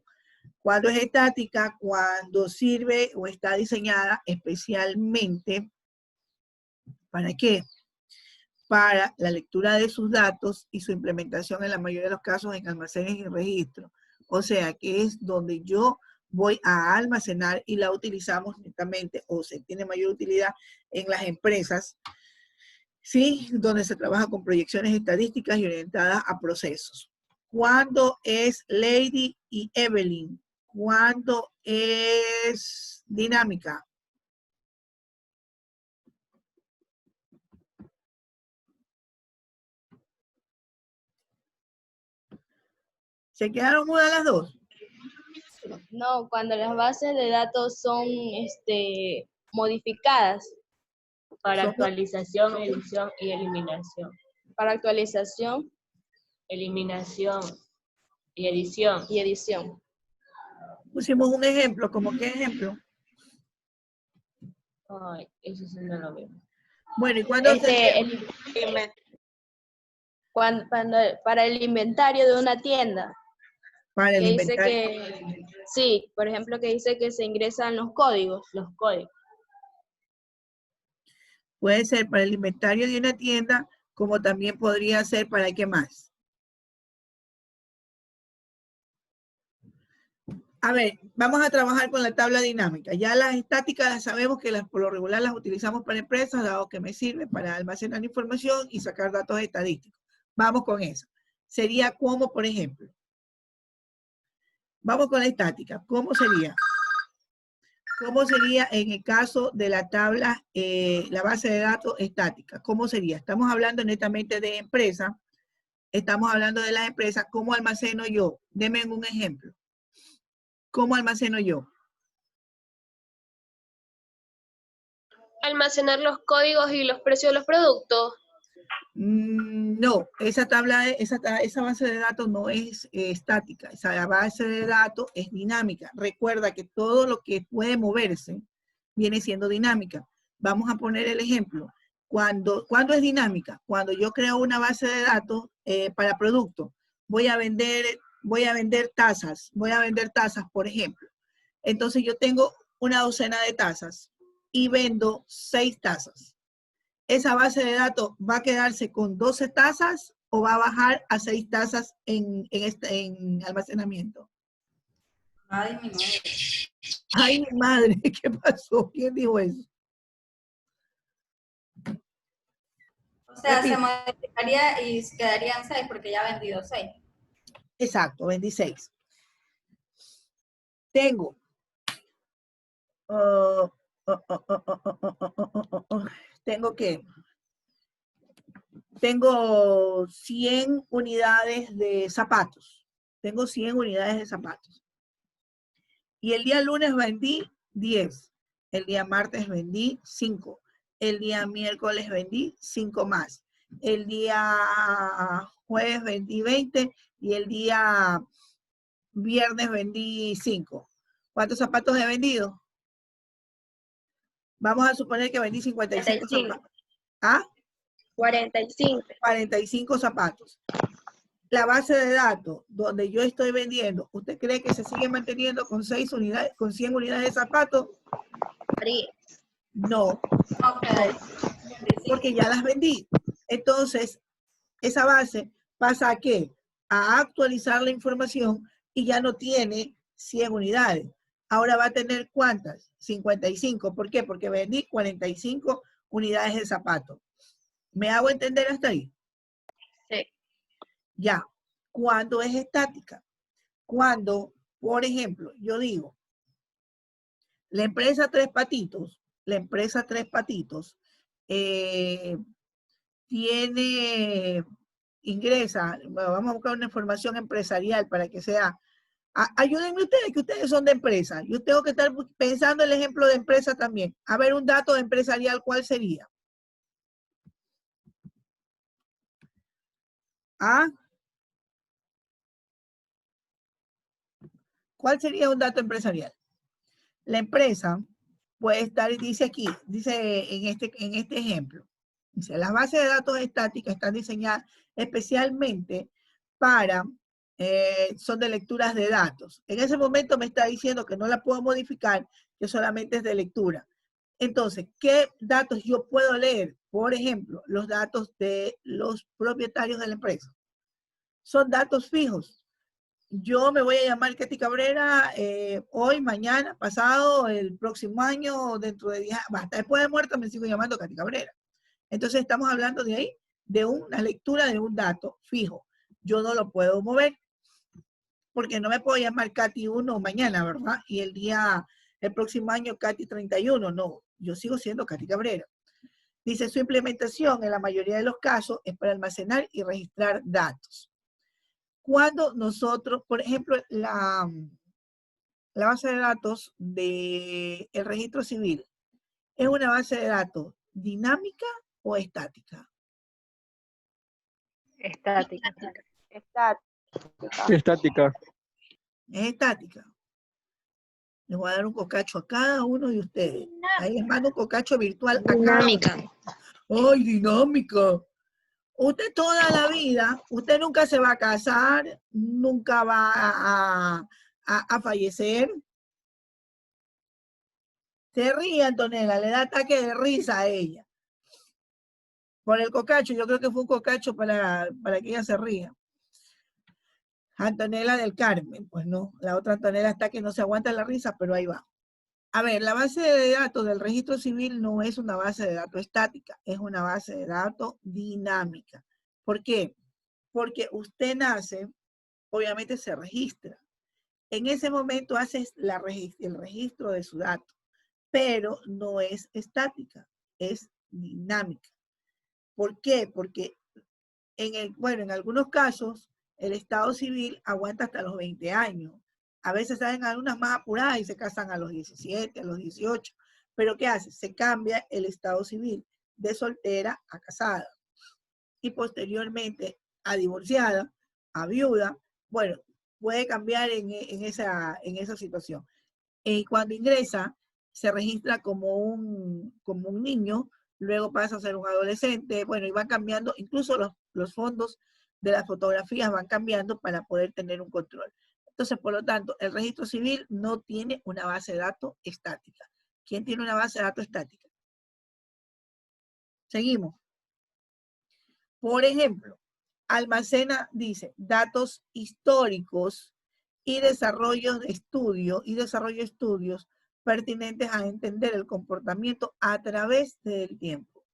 Cuando es estática, cuando sirve o está diseñada especialmente, ¿para qué? para la lectura de sus datos y su implementación en la mayoría de los casos en almacenes y registros. O sea, que es donde yo voy a almacenar y la utilizamos netamente o se tiene mayor utilidad en las empresas, ¿sí? Donde se trabaja con proyecciones estadísticas y orientadas a procesos. ¿Cuándo es Lady y Evelyn? ¿Cuándo es dinámica? ¿Se quedaron mudas las dos? No, cuando las bases de datos son modificadas. Para actualización, edición y eliminación. Para actualización, Eliminación y edición. y edición. Pusimos un ejemplo, ¿cómo qué ejemplo? Ay, eso sí no lo veo. Bueno, ¿y cuándo Para el inventario de una tienda. Para el que inventario. dice que, sí, por ejemplo, que dice que se ingresan los códigos. Los códigos. Puede ser para el inventario de una tienda, como también podría ser para ¿qué más? A ver, vamos a trabajar con la tabla dinámica. Ya las estáticas las sabemos que por lo regular las utilizamos para empresas, dado que me sirve para almacenar información y sacar datos estadísticos. Vamos con eso. Sería como, por ejemplo, vamos con la estática. ¿Cómo sería? ¿Cómo sería en el caso de la tabla, la base de datos estática? ¿Cómo sería? Estamos hablando netamente de empresa. Estamos hablando de las empresas. ¿Cómo almaceno yo? Denme un ejemplo. ¿Cómo almaceno yo? Almacenar los códigos y los precios de los productos. No, esa base de datos no es estática. Esa base de datos es dinámica. Recuerda que todo lo que puede moverse viene siendo dinámica. Vamos a poner el ejemplo. ¿Cuándo es dinámica? Cuando yo creo una base de datos para productos. Voy a vender tazas, por ejemplo. Entonces yo tengo una docena de tazas y vendo 6 tazas. ¿Esa base de datos va a quedarse con 12 tazas o va a bajar a 6 tazas en almacenamiento? Va a disminuir. Ay, mi madre, ¿qué pasó? ¿Quién dijo eso? O sea, se modificaría y quedarían 6 porque ya ha vendido 6. Exacto, 26. Tengo. Tengo 100 unidades de zapatos. Tengo 100 unidades de zapatos. Y el día lunes vendí 10. El día martes vendí 5. El día miércoles vendí 5 más. El día jueves vendí 20 y el día viernes vendí 5. ¿Cuántos zapatos he vendido? Vamos a suponer que vendí 55 zapatos. ¿Ah? 45. 45 zapatos. La base de datos donde yo estoy vendiendo, ¿usted cree que se sigue manteniendo con 6 unidades, con 100 unidades de zapatos? No. Okay. Porque ya las vendí. Entonces, esa base pasa a ¿qué? A actualizar la información y ya no tiene 100 unidades. Ahora va a tener ¿cuántas? 55. ¿Por qué? Porque vendí 45 unidades de zapatos. ¿Me hago entender hasta ahí? Sí. Ya. ¿Cuándo es estática? Cuando, por ejemplo, yo digo, la empresa Tres Patitos ingresa, bueno, vamos a buscar una información empresarial para que sea, ayúdenme ustedes, que ustedes son de empresa. Yo tengo que estar pensando el ejemplo de empresa también. A ver, un dato empresarial, ¿cuál sería? ¿Cuál sería un dato empresarial? La empresa puede estar, dice aquí, dice en este ejemplo, dice, las bases de datos estáticas están diseñadas especialmente para, son de lecturas de datos. En ese momento me está diciendo que no la puedo modificar, que solamente es de lectura. Entonces, ¿qué datos yo puedo leer? Por ejemplo, los datos de los propietarios de la empresa. Son datos fijos. Yo me voy a llamar Katy Cabrera hoy, mañana, pasado, el próximo año, dentro de 10 años, hasta después de muerto me sigo llamando Katy Cabrera. Entonces estamos hablando de ahí, de una lectura de un dato fijo. Yo no lo puedo mover, porque no me puedo llamar Katy 1 mañana, ¿verdad? Y el próximo año Katy 31, no. Yo sigo siendo Katy Cabrera. Dice, su implementación en la mayoría de los casos es para almacenar y registrar datos. Cuando nosotros, por ejemplo, la base de datos del registro civil, ¿es una base de datos dinámica o estática? Estática. Estática. Es estática. Les voy a dar un cocacho a cada uno de ustedes. Ahí les mando un cocacho virtual a Dinámica. cada uno. ¡Ay, dinámica! Usted toda la vida, usted nunca se va a casar, nunca va a fallecer. Se ríe, Antonella, le da ataque de risa a ella. Por el cocacho, yo creo que fue un cocacho para que ella se ría. Antonella del Carmen, pues no, la otra Antonella está que no se aguanta la risa, pero ahí va. A ver, la base de datos del registro civil no es una base de datos estática, es una base de datos dinámica. ¿Por qué? Porque usted nace, obviamente se registra. En ese momento haces el registro de su dato, pero no es estática, es dinámica. ¿Por qué? Porque en algunos casos el Estado civil aguanta hasta los 20 años. A veces salen algunas más apuradas y se casan a los 17, a los 18. Pero ¿qué hace? Se cambia el Estado civil de soltera a casada. Y posteriormente a divorciada, a viuda. Bueno, puede cambiar en esa situación. Cuando ingresa, se registra como un niño, luego pasa a ser un adolescente, bueno, y van cambiando, incluso los fondos de las fotografías van cambiando para poder tener un control. Entonces, por lo tanto, el registro civil no tiene una base de datos estática. ¿Quién tiene una base de datos estática? Seguimos. Por ejemplo, almacena, dice, datos históricos y desarrollo de estudios pertinentes a entender el comportamiento a través del tiempo.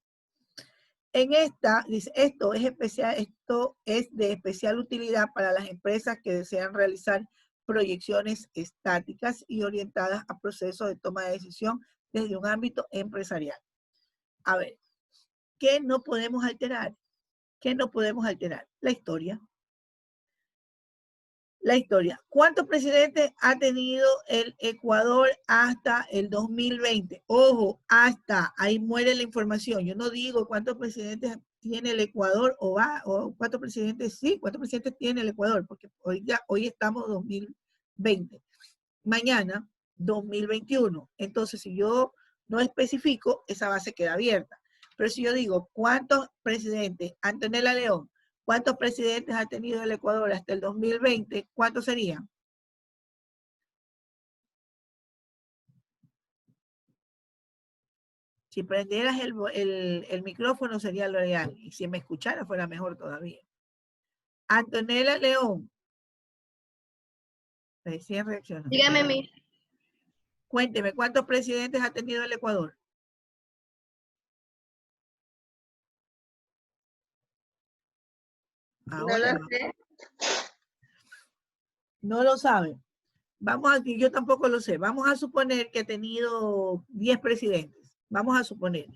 En esta, dice, esto es de especial utilidad para las empresas que desean realizar proyecciones estáticas y orientadas a procesos de toma de decisión desde un ámbito empresarial. A ver, ¿qué no podemos alterar? ¿Qué no podemos alterar? La historia. La historia. ¿Cuántos presidentes ha tenido el Ecuador hasta el 2020? Ojo, hasta, ahí muere la información. Yo no digo cuántos presidentes tiene el Ecuador o cuántos presidentes, sí, cuántos presidentes tiene el Ecuador, porque hoy estamos 2020. Mañana, 2021. Entonces, si yo no especifico, esa base queda abierta. Pero si yo digo, ¿cuántos presidentes? Antonella León, ¿cuántos presidentes ha tenido el Ecuador hasta el 2020? ¿Cuántos serían? Si prendieras el micrófono sería lo ideal. Y si me escuchara fuera mejor todavía. Antonella León. Recién reaccionó. Dígame, mi. Cuénteme, ¿cuántos presidentes ha tenido el Ecuador? Ahora, no lo sé. No lo saben. Yo tampoco lo sé. Vamos a suponer que ha tenido 10 presidentes. Vamos a suponer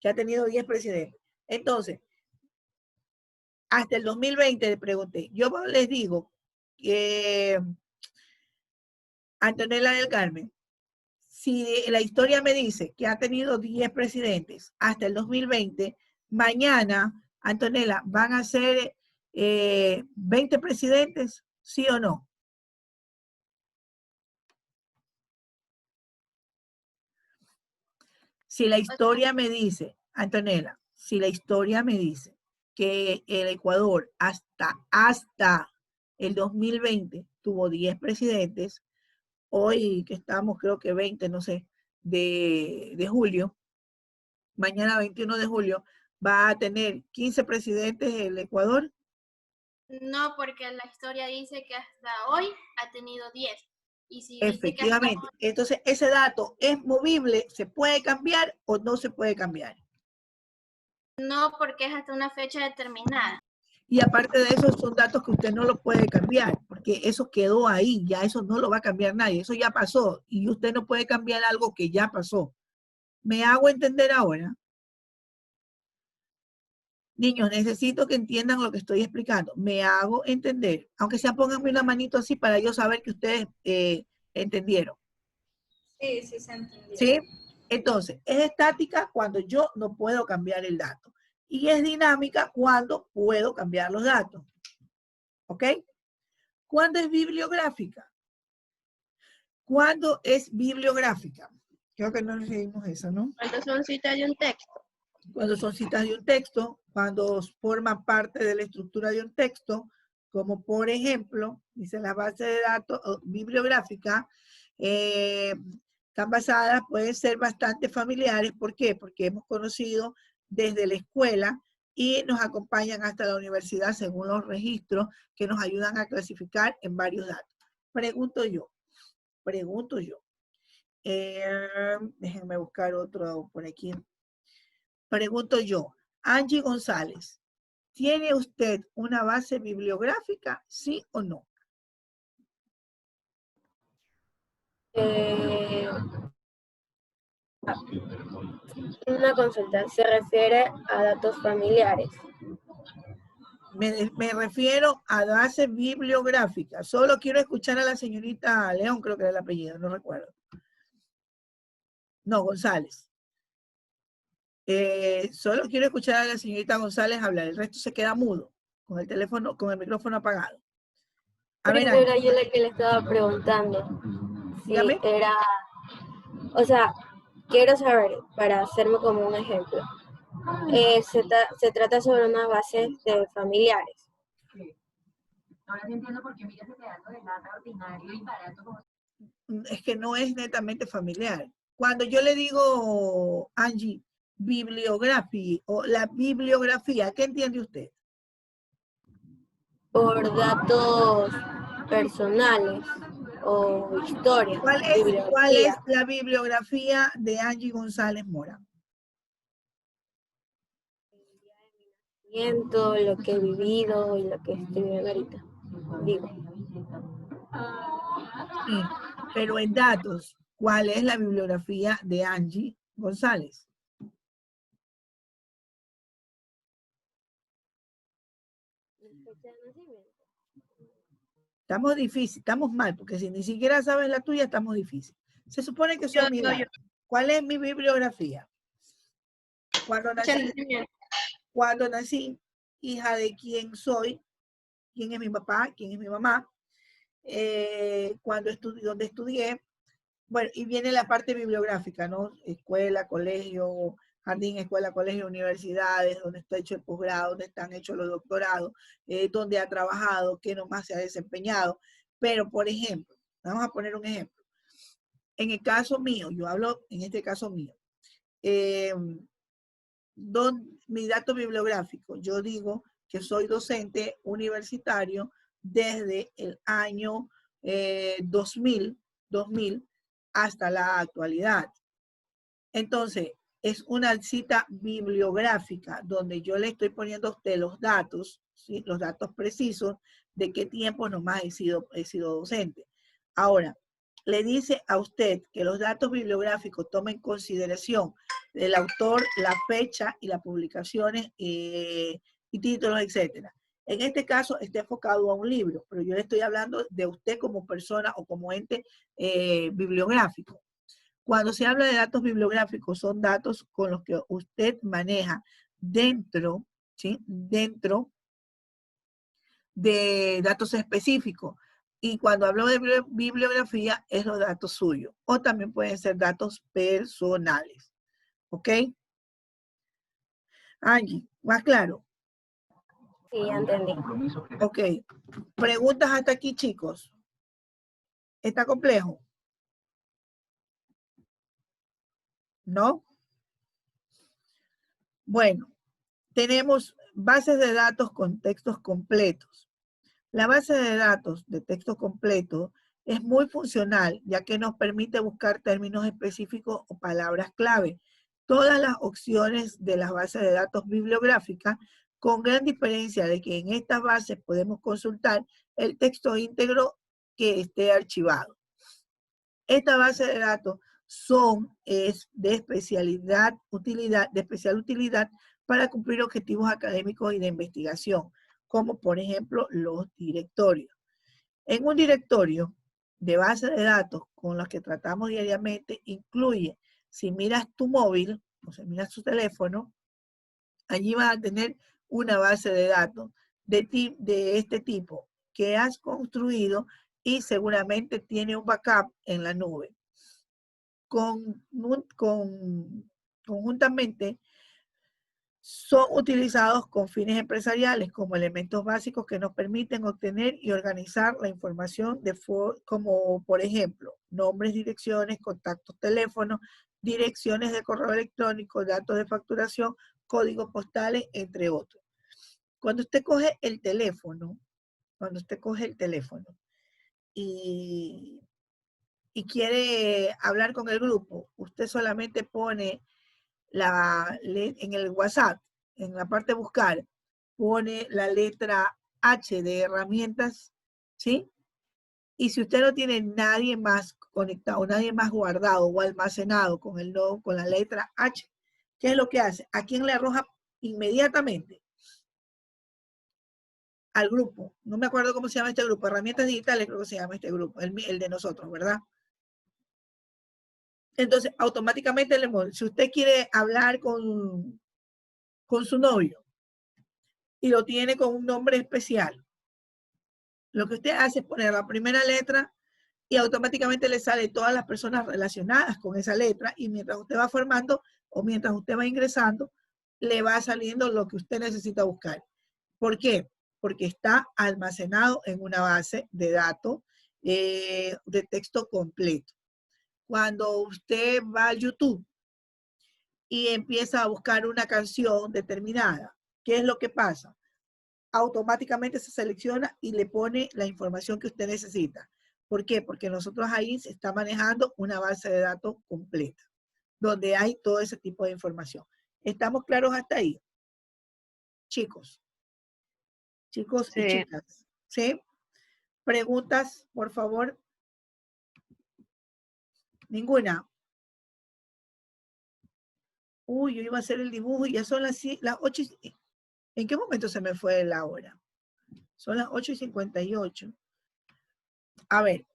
que ha tenido 10 presidentes. Entonces, hasta el 2020 le pregunté. Yo les digo que Antonella del Carmen, si la historia me dice que ha tenido 10 presidentes hasta el 2020, mañana, Antonella, ¿van a ser 20 presidentes? ¿Sí o no? Si la historia me dice, Antonella, si la historia me dice que el Ecuador hasta el 2020 tuvo 10 presidentes, hoy que estamos creo que 20, no sé, de julio, mañana 21 de julio, va a tener 15 presidentes el Ecuador? No, porque la historia dice que hasta hoy ha tenido 10. Y si Efectivamente. dice que hasta... Entonces, ese dato es movible, ¿se puede cambiar o no se puede cambiar? No, porque es hasta una fecha determinada. Y aparte de eso, son datos que usted no lo puede cambiar, porque eso quedó ahí, ya eso no lo va a cambiar nadie, eso ya pasó, y usted no puede cambiar algo que ya pasó. ¿Me hago entender ahora? Niños, necesito que entiendan lo que estoy explicando. Me hago entender, aunque sea pónganme una manito así para yo saber que ustedes entendieron. Sí, sí se entendió. ¿Sí? Entonces, es estática cuando yo no puedo cambiar el dato. Y es dinámica cuando puedo cambiar los datos. ¿Ok? ¿Cuándo es bibliográfica? ¿Cuándo es bibliográfica? Creo que no leímos eso, ¿no? Cuando son citas de un texto. Cuando son citas de un texto, cuando forman parte de la estructura de un texto, como por ejemplo, dice la base de datos bibliográfica, están basadas, pueden ser bastante familiares. ¿Por qué? Porque hemos conocido desde la escuela y nos acompañan hasta la universidad según los registros que nos ayudan a clasificar en varios datos. Pregunto yo. Déjenme buscar otro por aquí. Pregunto yo, Angie González, ¿tiene usted una base bibliográfica, sí o no? Una consulta, se refiere a datos familiares. Me refiero a base bibliográfica. Solo quiero escuchar a la señorita León, creo que era el apellido, no recuerdo. No, González. Solo quiero escuchar a la señorita González hablar. El resto se queda mudo, con el teléfono, con el micrófono apagado. A ver, Era yo la que le estaba preguntando. Si dígame. era, o sea, quiero saber, para hacerme como un ejemplo, se trata sobre una base de familiares. Ahora sí entiendo por qué miras ese dato de data ordinario y barato como... Es que no es netamente familiar. Cuando yo le digo, Angie, bibliografía o la bibliografía, ¿qué entiende usted? Por datos personales o historias. ¿Cuál es la bibliografía de Angie González Mora? Lo que he vivido y lo que estoy viviendo ahorita. Digo. Sí, pero en datos, ¿cuál es la bibliografía de Angie González? Estamos difíciles, estamos mal, porque si ni siquiera sabes la tuya, estamos difíciles. Se supone que son mi edad. ¿Cuál es mi bibliografía? Cuando nací, hija de quién soy, quién es mi papá, quién es mi mamá, dónde estudié, bueno, y viene la parte bibliográfica, ¿no? Escuela, colegio, jardín, escuela, colegio, universidades, donde está hecho el posgrado, donde están hechos los doctorados, donde ha trabajado, qué nomás se ha desempeñado. Pero, por ejemplo, vamos a poner un ejemplo. En el caso mío, yo hablo en este caso mío, mi dato bibliográfico, yo digo que soy docente universitario desde el año 2000 hasta la actualidad. Entonces, es una cita bibliográfica donde yo le estoy poniendo a usted los datos, ¿sí? Los datos precisos de qué tiempo nomás he sido docente. Ahora, le dice a usted que los datos bibliográficos tomen en consideración el autor, la fecha y las publicaciones y títulos, etcétera. En este caso está enfocado a un libro, pero yo le estoy hablando de usted como persona o como ente bibliográfico. Cuando se habla de datos bibliográficos, son datos con los que usted maneja dentro, ¿sí? Dentro de datos específicos. Y cuando hablo de bibliografía, es los datos suyos. O también pueden ser datos personales. ¿Ok? Angie, ¿más claro? Sí, entendí. Ok. Preguntas hasta aquí, chicos. ¿Está complejo? ¿no? Bueno, tenemos bases de datos con textos completos. La base de datos de texto completo es muy funcional, ya que nos permite buscar términos específicos o palabras clave. Todas las opciones de las bases de datos bibliográficas, con gran diferencia de que en estas bases podemos consultar el texto íntegro que esté archivado. Esta base de datos es de especial utilidad para cumplir objetivos académicos y de investigación, como por ejemplo los directorios. En un directorio de base de datos con los que tratamos diariamente incluye, si miras tu móvil, o si miras tu teléfono, allí vas a tener una base de datos de este tipo que has construido y seguramente tiene un backup en la nube. Conjuntamente son utilizados con fines empresariales como elementos básicos que nos permiten obtener y organizar la información como por ejemplo nombres, direcciones, contactos, teléfonos, direcciones de correo electrónico, datos de facturación, códigos postales, entre otros. Cuando usted coge el teléfono y quiere hablar con el grupo, usted solamente pone en el WhatsApp, en la parte de buscar, pone la letra H de herramientas, ¿sí? Y si usted no tiene nadie más conectado, nadie más guardado o almacenado con la letra H, ¿qué es lo que hace? ¿A quién le arroja inmediatamente? Al grupo. No me acuerdo cómo se llama este grupo. Herramientas digitales creo que se llama este grupo, el de nosotros, ¿verdad? Entonces, automáticamente, si usted quiere hablar con su novio y lo tiene con un nombre especial, lo que usted hace es poner la primera letra y automáticamente le sale todas las personas relacionadas con esa letra y mientras usted va formando o mientras usted va ingresando, le va saliendo lo que usted necesita buscar. ¿Por qué? Porque está almacenado en una base de datos de texto completo. Cuando usted va a YouTube y empieza a buscar una canción determinada, ¿qué es lo que pasa? Automáticamente se selecciona y le pone la información que usted necesita. ¿Por qué? Porque nosotros ahí se está manejando una base de datos completa, donde hay todo ese tipo de información. ¿Estamos claros hasta ahí? Chicos y chicas, ¿sí? ¿Preguntas, por favor? Ninguna. Uy, yo iba a hacer el dibujo y ya son las 8. ¿En qué momento se me fue la hora? Son las 8:58. A ver,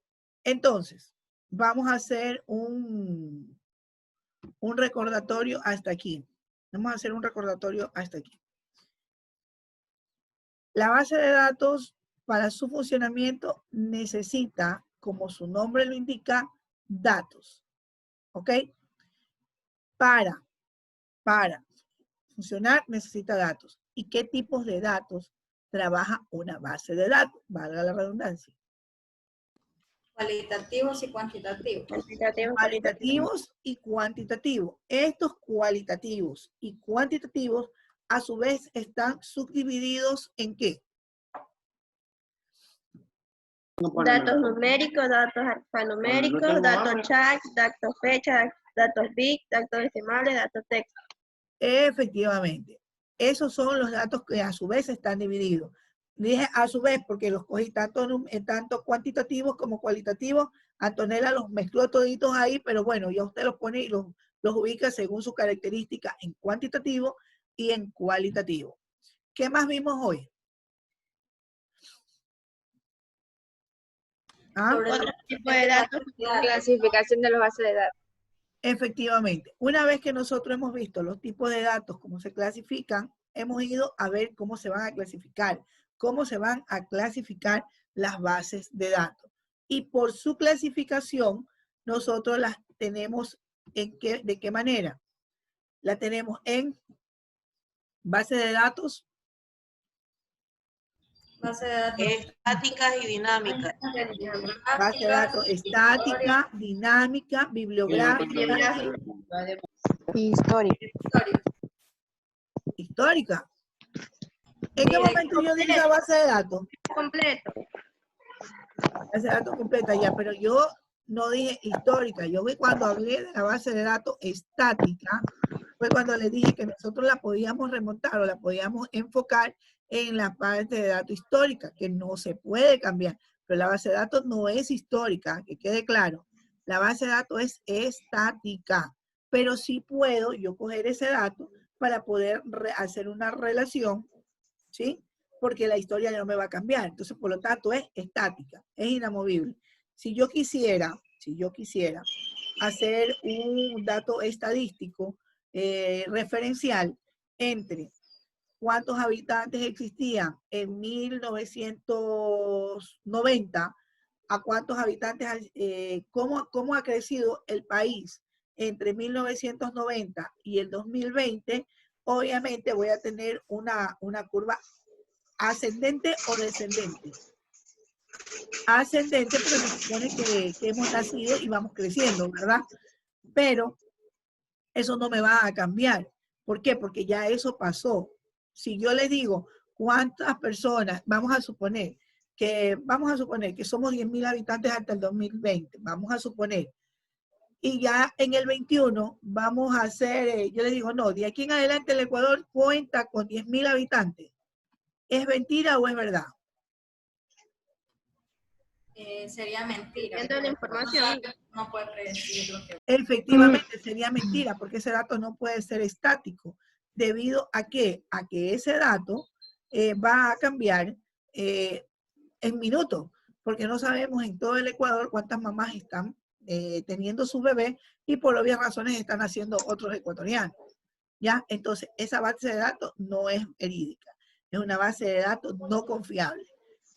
entonces, vamos a hacer un recordatorio hasta aquí. Vamos a hacer un recordatorio hasta aquí. La base de datos, para su funcionamiento, necesita, como su nombre lo indica, datos. ¿Ok? Para funcionar necesita datos. ¿Y qué tipos de datos trabaja una base de datos? Valga la redundancia. Cualitativos y cuantitativos. Cualitativos y cuantitativos. Estos cualitativos y cuantitativos, a su vez, están subdivididos ¿en qué? Datos numéricos, datos alfanuméricos, datos chat, datos fecha, datos bit, datos decimales, datos texto. Efectivamente. Esos son los datos que a su vez están divididos. Dije a su vez porque los cogí tanto cuantitativos como cualitativos. Antonella los mezcló toditos ahí, pero bueno, ya usted los pone y los ubica según su característica en cuantitativo y en cualitativo. ¿Qué más vimos hoy? Otro tipo de datos. Clasificación de las bases de datos. Efectivamente. Una vez que nosotros hemos visto los tipos de datos, cómo se clasifican, hemos ido a ver cómo se van a clasificar, las bases de datos. Y por su clasificación, nosotros las tenemos ¿de qué manera? La tenemos en base de datos. Base de datos estáticas y dinámicas. Base de datos estática, dinámica, bibliográfica Histórica. Histórica. ¿En qué momento yo dije la base de datos? Completo. Base de datos completa ya, pero yo no dije histórica. Yo cuando hablé de la base de datos estática, fue cuando les dije que nosotros la podíamos remontar o la podíamos enfocar en la parte de datos histórica, que no se puede cambiar. Pero la base de datos no es histórica, que quede claro. La base de datos es estática, pero sí puedo yo coger ese dato para poder hacer una relación, ¿sí? Porque la historia ya no me va a cambiar. Entonces, por lo tanto, es estática, es inamovible. Si yo quisiera hacer un dato estadístico referencial entre cuántos habitantes existían en 1990, a cuántos habitantes, cómo ha crecido el país entre 1990 y el 2020, obviamente voy a tener una curva ascendente o descendente. Ascendente porque se supone que hemos nacido y vamos creciendo, ¿verdad? Pero eso no me va a cambiar. ¿Por qué? Porque ya eso pasó. Si yo les digo cuántas personas, vamos a suponer que somos 10.000 habitantes hasta el 2020, vamos a suponer, y ya en el 21 vamos a hacer, yo les digo, no, de aquí en adelante el Ecuador cuenta con 10.000 habitantes. ¿Es mentira o es verdad? Sería mentira. Viendo la información. No puede predecir lo que... Efectivamente, sería mentira, porque ese dato no puede ser estático. ¿Debido a qué? A que ese dato va a cambiar en minutos, porque no sabemos en todo el Ecuador cuántas mamás están teniendo sus bebés y por obvias razones están haciendo otros ecuatorianos. ¿Ya? Entonces, esa base de datos no es verídica, es una base de datos no confiable.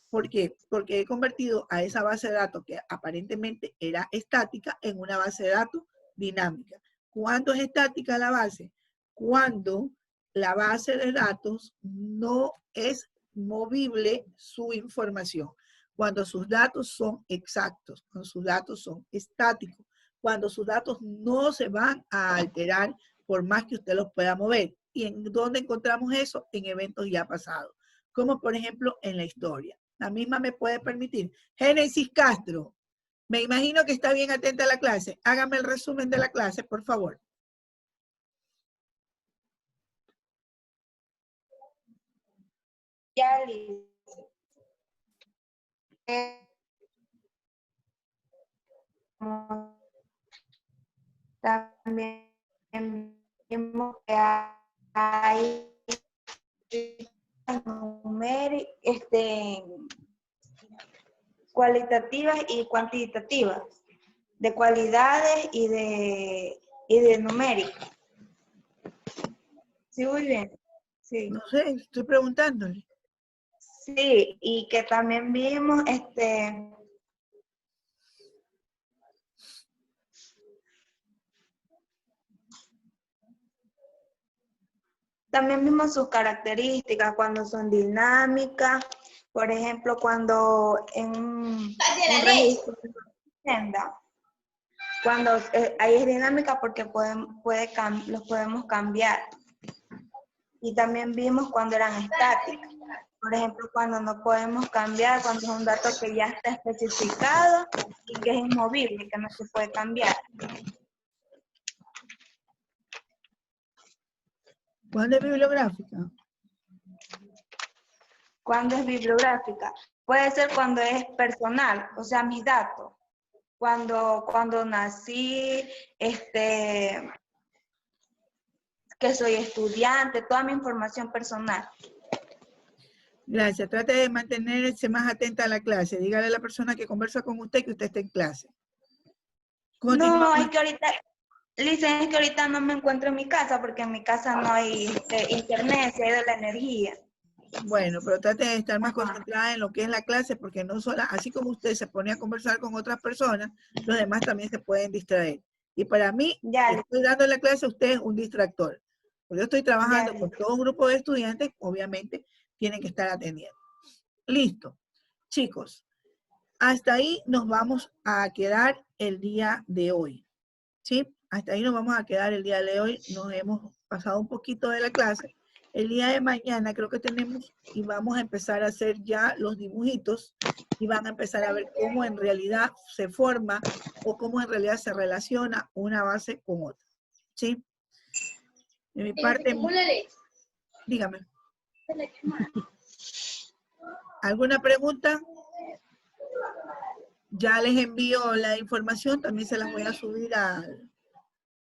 ¿Por qué? Porque he convertido a esa base de datos que aparentemente era estática en una base de datos dinámica. ¿Cuándo es estática la base? Cuando la base de datos no es movible su información. Cuando sus datos son exactos, cuando sus datos son estáticos, cuando sus datos no se van a alterar por más que usted los pueda mover. ¿Y en dónde encontramos eso? En eventos ya pasados, como por ejemplo en la historia. La misma me puede permitir. Génesis Castro, me imagino que está bien atenta a la clase. Hágame el resumen de la clase, por favor. Ya, Liz. También vimos que hay cualitativas y cuantitativas, de cualidades y de numérica. ¿Sí, muy bien? Sí. No sé, estoy preguntándole. Sí, y que también vimos también vimos sus características, cuando son dinámicas, por ejemplo, cuando en un registro de hacienda, cuando ahí es dinámica porque los podemos cambiar. Y también vimos cuando eran estáticas. Por ejemplo, cuando no podemos cambiar, cuando es un dato que ya está especificado y que es inmovible, que no se puede cambiar. ¿Cuándo es bibliográfica? ¿Cuándo es bibliográfica? Puede ser cuando es personal, o sea, mis datos. Cuando nací, que soy estudiante, toda mi información personal. Gracias. Trate de mantenerse más atenta a la clase. Dígale a la persona que conversa con usted que usted está en clase. No, es que ahorita, Lisa, es que ahorita no me encuentro en mi casa porque en mi casa no hay internet, se ha ido la energía. Bueno, pero trate de estar más concentrada en lo que es la clase porque no sola, así como usted se pone a conversar con otras personas, los demás también se pueden distraer. Y para mí, estoy dando la clase, usted es un distractor. Porque yo estoy trabajando con todo un grupo de estudiantes, obviamente tienen que estar atendiendo. Listo. Chicos, hasta ahí nos vamos a quedar el día de hoy. ¿Sí? hasta ahí nos vamos a quedar el día de hoy. Nos hemos pasado un poquito de la clase. El día de mañana creo que tenemos y vamos a empezar a hacer ya los dibujitos y van a empezar a ver cómo en realidad se forma o cómo en realidad se relaciona una base con otra. ¿Sí? De mi parte, dígame. ¿Alguna pregunta? Ya les envío la información, también se las voy a subir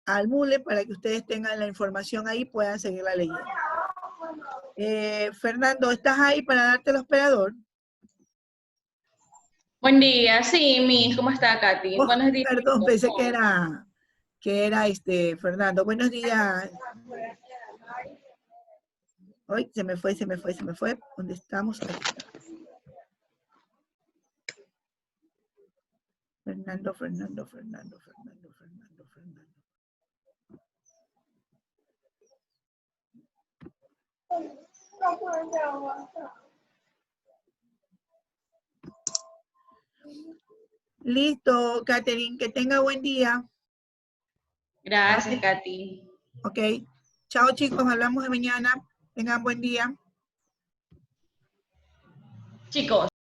al Moodle para que ustedes tengan la información ahí y puedan seguirla leyendo. Fernando, ¿estás ahí para darte el hospedador? Buen día, sí, ¿cómo está, Katy? Oh, Buenos días. perdón, pensé que era Fernando. Buenos días. Hoy se me fue. ¿Dónde estamos? Aquí está. Fernando. Listo, Catherine, que tenga buen día. Gracias, Katy. Ok. Chao, chicos, hablamos de mañana. Tengan buen día. Chicos.